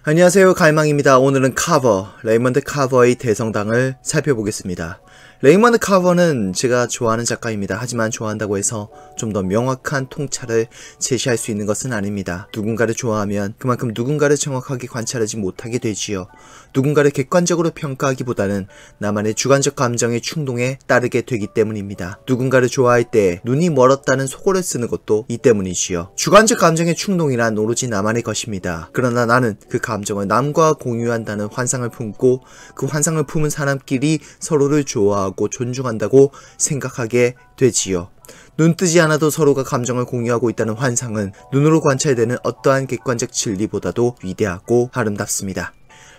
안녕하세요, 갈망입니다. 오늘은 카버, 레이먼드 카버의 대성당을 살펴보겠습니다. 레이먼드 카버는 제가 좋아하는 작가입니다. 하지만 좋아한다고 해서 좀 더 명확한 통찰을 제시할 수 있는 것은 아닙니다. 누군가를 좋아하면 그만큼 누군가를 정확하게 관찰하지 못하게 되지요. 누군가를 객관적으로 평가하기보다는 나만의 주관적 감정의 충동에 따르게 되기 때문입니다. 누군가를 좋아할 때 눈이 멀었다는 속어를 쓰는 것도 이 때문이지요. 주관적 감정의 충동이란 오로지 나만의 것입니다. 그러나 나는 그 감정을 남과 공유한다는 환상을 품고 그 환상을 품은 사람끼리 서로를 좋아하고 존중한다고 생각하게 되지요. 눈 뜨지 않아도 서로가 감정을 공유하고 있다는 환상은 눈으로 관찰되는 어떠한 객관적 진리보다도 위대하고 아름답습니다.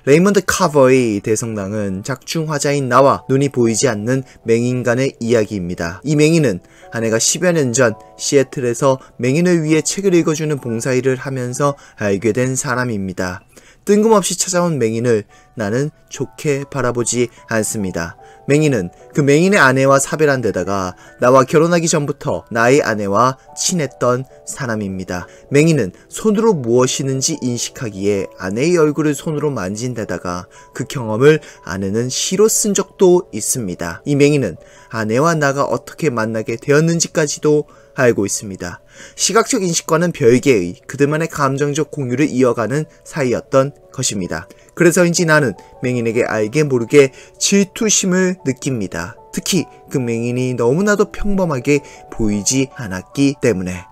레이먼드 카버의 대성당은 작중화자인 나와 눈이 보이지 않는 맹인 간의 이야기입니다. 이 맹인은 아내가 10여 년 전 시애틀에서 맹인을 위해 책을 읽어주는 봉사일을 하면서 알게 된 사람입니다. 뜬금없이 찾아온 맹인을 나는 좋게 바라보지 않습니다. 맹인은 그 맹인의 아내와 사별한 데다가 나와 결혼하기 전부터 나의 아내와 친했던 사람입니다. 맹인은 손으로 무엇이든지 인식하기에 아내의 얼굴을 손으로 만진 데다가 그 경험을 아내는 시로 쓴 적도 있습니다. 이 맹인은 아내와 나가 어떻게 만나게 되었는지까지도 알고 있습니다. 시각적 인식과는 별개의 그들만의 감정적 공유를 이어가는 사이였던 것입니다. 그래서인지 나는 맹인에게 알게 모르게 질투심을 느낍니다. 특히 그 맹인이 너무나도 평범하게 보이지 않았기 때문에.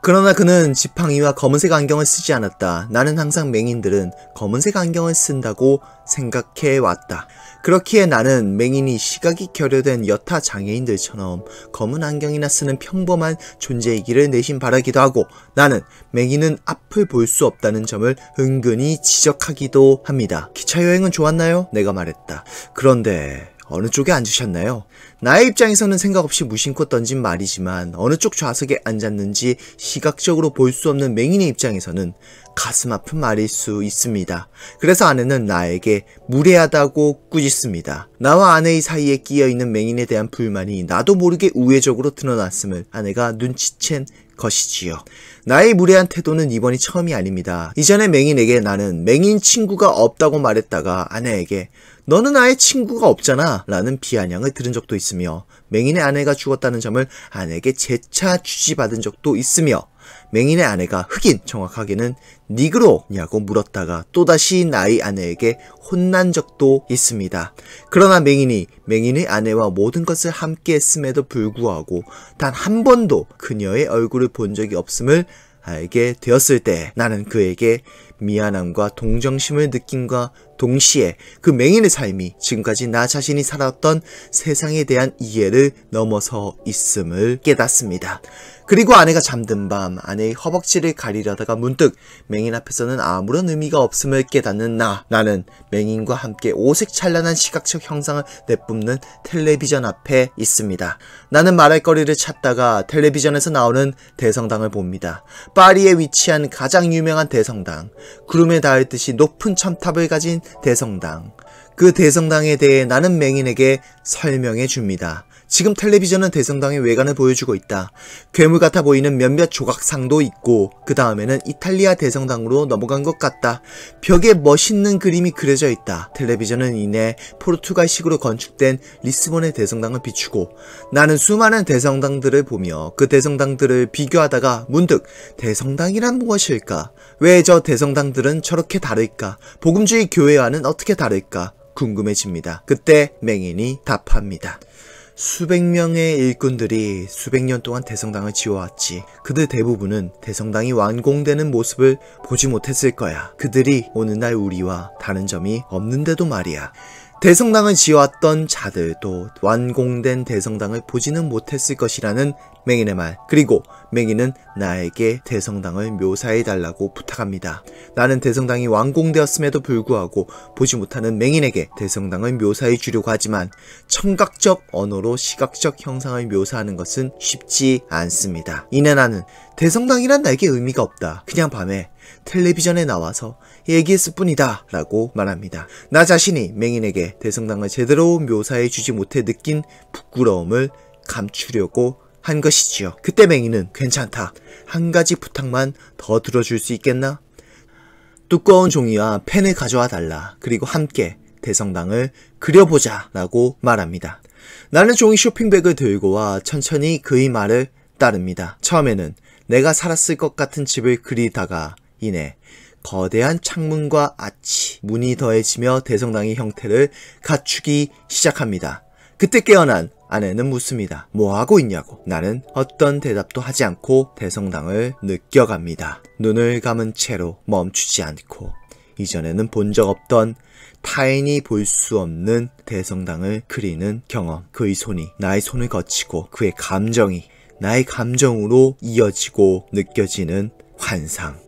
그러나 그는 지팡이와 검은색 안경을 쓰지 않았다. 나는 항상 맹인들은 검은색 안경을 쓴다고 생각해왔다. 그렇기에 나는 맹인이 시각이 결여된 여타 장애인들처럼 검은 안경이나 쓰는 평범한 존재이기를 내심 바라기도 하고, 나는 맹인은 앞을 볼 수 없다는 점을 은근히 지적하기도 합니다. 기차 여행은 좋았나요? 내가 말했다. 그런데 어느 쪽에 앉으셨나요? 나의 입장에서는 생각 없이 무심코 던진 말이지만 어느 쪽 좌석에 앉았는지 시각적으로 볼 수 없는 맹인의 입장에서는 가슴 아픈 말일 수 있습니다. 그래서 아내는 나에게 무례하다고 꾸짖습니다. 나와 아내의 사이에 끼어있는 맹인에 대한 불만이 나도 모르게 우회적으로 드러났음을 아내가 눈치챈 것이지요. 나의 무례한 태도는 이번이 처음이 아닙니다. 이전에 맹인에게 나는 맹인 친구가 없다고 말했다가 아내에게 너는 아예 친구가 없잖아 라는 비아냥을 들은 적도 있으며, 맹인의 아내가 죽었다는 점을 아내에게 재차 주지받은 적도 있으며, 맹인의 아내가 흑인, 정확하게는 니그로냐고 물었다가 또다시 나의 아내에게 혼난 적도 있습니다. 그러나 맹인의 아내와 모든 것을 함께 했음에도 불구하고 단 한 번도 그녀의 얼굴을 본 적이 없음을 알게 되었을 때 나는 그에게 미안함과 동정심을 느낀과 동시에 그 맹인의 삶이 지금까지 나 자신이 살아왔던 세상에 대한 이해를 넘어서 있음을 깨닫습니다. 그리고 아내가 잠든 밤 아내의 허벅지를 가리려다가 문득 맹인 앞에서는 아무런 의미가 없음을 깨닫는 나는 맹인과 함께 오색 찬란한 시각적 형상을 내뿜는 텔레비전 앞에 있습니다. 나는 말할 거리를 찾다가 텔레비전에서 나오는 대성당을 봅니다. 파리에 위치한 가장 유명한 대성당, 구름에 닿을 듯이 높은 첨탑을 가진 대성당. 그 대성당에 대해 나는 맹인에게 설명해 줍니다. 지금 텔레비전은 대성당의 외관을 보여주고 있다. 괴물 같아 보이는 몇몇 조각상도 있고 그 다음에는 이탈리아 대성당으로 넘어간 것 같다. 벽에 멋있는 그림이 그려져 있다. 텔레비전은 이내 포르투갈식으로 건축된 리스본의 대성당을 비추고, 나는 수많은 대성당들을 보며 그 대성당들을 비교하다가 문득 대성당이란 무엇일까? 왜 저 대성당들은 저렇게 다를까? 복음주의 교회와는 어떻게 다를까? 궁금해집니다. 그때 맹인이 답합니다. 수백 명의 일꾼들이 수백 년 동안 대성당을 지어왔지. 그들 대부분은 대성당이 완공되는 모습을 보지 못했을 거야. 그들이 오늘날 우리와 다른 점이 없는데도 말이야. 대성당을 지어왔던 자들도 완공된 대성당을 보지는 못했을 것이라는 맹인의 말. 그리고 맹인은 나에게 대성당을 묘사해달라고 부탁합니다. 나는 대성당이 완공되었음에도 불구하고 보지 못하는 맹인에게 대성당을 묘사해 주려고 하지만 청각적 언어로 시각적 형상을 묘사하는 것은 쉽지 않습니다. 이내 나는 대성당이란 나에게 의미가 없다. 그냥 밤에 텔레비전에 나와서 얘기했을 뿐이다 라고 말합니다. 나 자신이 맹인에게 대성당을 제대로 묘사해 주지 못해 느낀 부끄러움을 감추려고 한 것이지요. 그때 맹인은 괜찮다. 한 가지 부탁만 더 들어줄 수 있겠나? 두꺼운 종이와 펜을 가져와 달라. 그리고 함께 대성당을 그려보자 라고 말합니다. 나는 종이 쇼핑백을 들고 와 천천히 그의 말을 따릅니다. 처음에는 내가 살았을 것 같은 집을 그리다가 이내 거대한 창문과 아치, 문이 더해지며 대성당의 형태를 갖추기 시작합니다. 그때 깨어난 아내는 묻습니다. 뭐 하고 있냐고. 나는 어떤 대답도 하지 않고 대성당을 느껴갑니다. 눈을 감은 채로 멈추지 않고 이전에는 본 적 없던 타인이 볼 수 없는 대성당을 그리는 경험. 그의 손이 나의 손을 거치고 그의 감정이 나의 감정으로 이어지고 느껴지는 환상.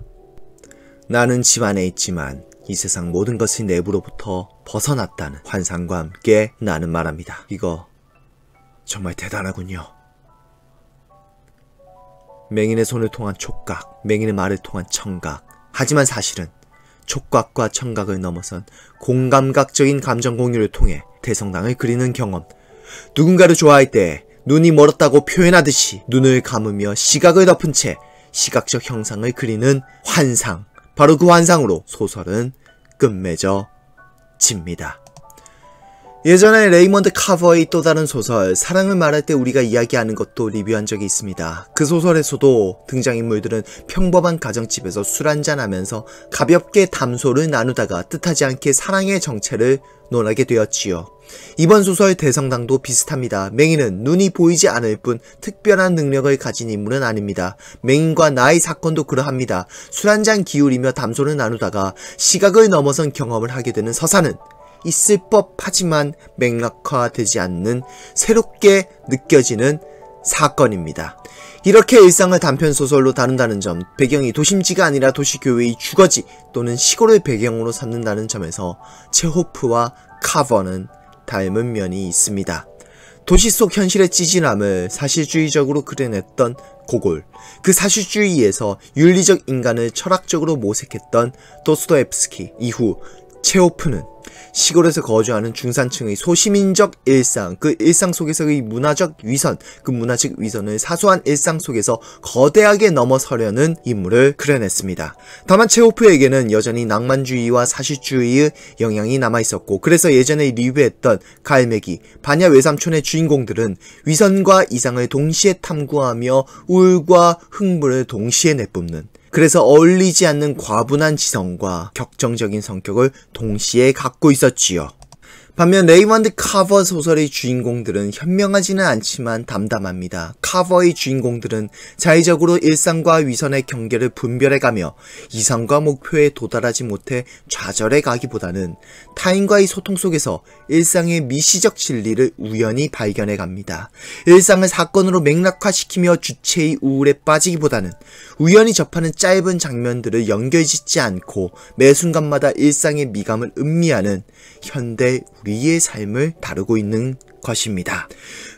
나는 집 안에 있지만 이 세상 모든 것이 내부로부터 벗어났다는 환상과 함께 나는 말합니다. 이거 정말 대단하군요. 맹인의 손을 통한 촉각, 맹인의 말을 통한 청각. 하지만 사실은 촉각과 청각을 넘어선 공감각적인 감정 공유를 통해 대성당을 그리는 경험. 누군가를 좋아할 때 눈이 멀었다고 표현하듯이 눈을 감으며 시각을 덮은 채 시각적 형상을 그리는 환상. 바로 그 환상으로 소설은 끝맺어집니다. 예전에 레이먼드 카버의 또 다른 소설 사랑을 말할 때 우리가 이야기하는 것도 리뷰한 적이 있습니다. 그 소설에서도 등장인물들은 평범한 가정집에서 술 한잔하면서 가볍게 담소를 나누다가 뜻하지 않게 사랑의 정체를 논하게 되었지요. 이번 소설 대성당도 비슷합니다. 맹인은 눈이 보이지 않을 뿐 특별한 능력을 가진 인물은 아닙니다. 맹인과 나의 사건도 그러합니다. 술 한잔 기울이며 담소를 나누다가 시각을 넘어선 경험을 하게 되는 서사는 있을 법하지만 맥락화되지 않는 새롭게 느껴지는 사건입니다. 이렇게 일상을 단편소설로 다룬다는 점, 배경이 도심지가 아니라 도시교외의 주거지 또는 시골을 배경으로 삼는다는 점에서 체호프와 카버는 닮은 면이 있습니다. 도시 속 현실의 찌질함을 사실주의적으로 그려냈던 고골, 그 사실주의에서 윤리적 인간을 철학적으로 모색했던 도스토옙스키, 이후 체호프는 시골에서 거주하는 중산층의 소시민적 일상, 그 일상 속에서의 문화적 위선, 그 문화적 위선을 사소한 일상 속에서 거대하게 넘어서려는 인물을 그려냈습니다. 다만 체호프에게는 여전히 낭만주의와 사실주의의 영향이 남아있었고, 그래서 예전에 리뷰했던 갈매기, 바냐 외삼촌의 주인공들은 위선과 이상을 동시에 탐구하며 우울과 흥분을 동시에 내뿜는, 그래서 어울리지 않는 과분한 지성과 격정적인 성격을 동시에 갖고 있었지요. 반면 레이먼드 카버 소설의 주인공들은 현명하지는 않지만 담담합니다. 카버의 주인공들은 자의적으로 일상과 위선의 경계를 분별해가며 이상과 목표에 도달하지 못해 좌절해 가기보다는 타인과의 소통 속에서 일상의 미시적 진리를 우연히 발견해갑니다. 일상을 사건으로 맥락화시키며 주체의 우울에 빠지기보다는 우연히 접하는 짧은 장면들을 연결짓지 않고 매 순간마다 일상의 미감을 음미하는 현대 우리의 삶을 다루고 있는 것입니다.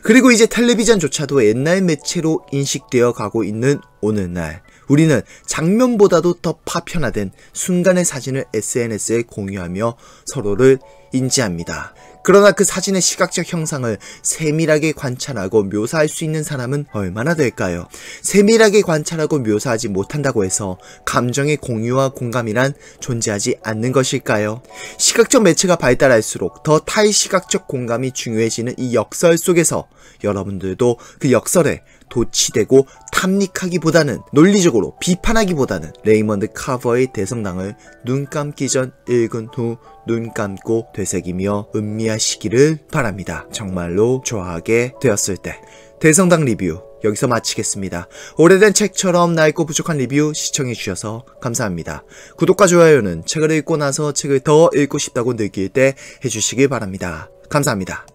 그리고 이제 텔레비전조차도 옛날 매체로 인식되어 가고 있는 오늘날, 우리는 장면보다도 더 파편화된 순간의 사진을 SNS에 공유하며 서로를 인지합니다. 그러나 그 사진의 시각적 형상을 세밀하게 관찰하고 묘사할 수 있는 사람은 얼마나 될까요? 세밀하게 관찰하고 묘사하지 못한다고 해서 감정의 공유와 공감이란 존재하지 않는 것일까요? 시각적 매체가 발달할수록 더 타의 시각적 공감이 중요해지는 이 역설 속에서 여러분들도 그 역설에 도취되고 탐닉하기보다는, 논리적으로 비판하기보다는 레이먼드 카버의 대성당을 눈 감기 전 읽은 후 눈 감고 되새기며 음미하시기를 바랍니다. 정말로 좋아하게 되었을 때. 대성당 리뷰 여기서 마치겠습니다. 오래된 책처럼 낡고 부족한 리뷰 시청해주셔서 감사합니다. 구독과 좋아요는 책을 읽고 나서 책을 더 읽고 싶다고 느낄 때 해주시길 바랍니다. 감사합니다.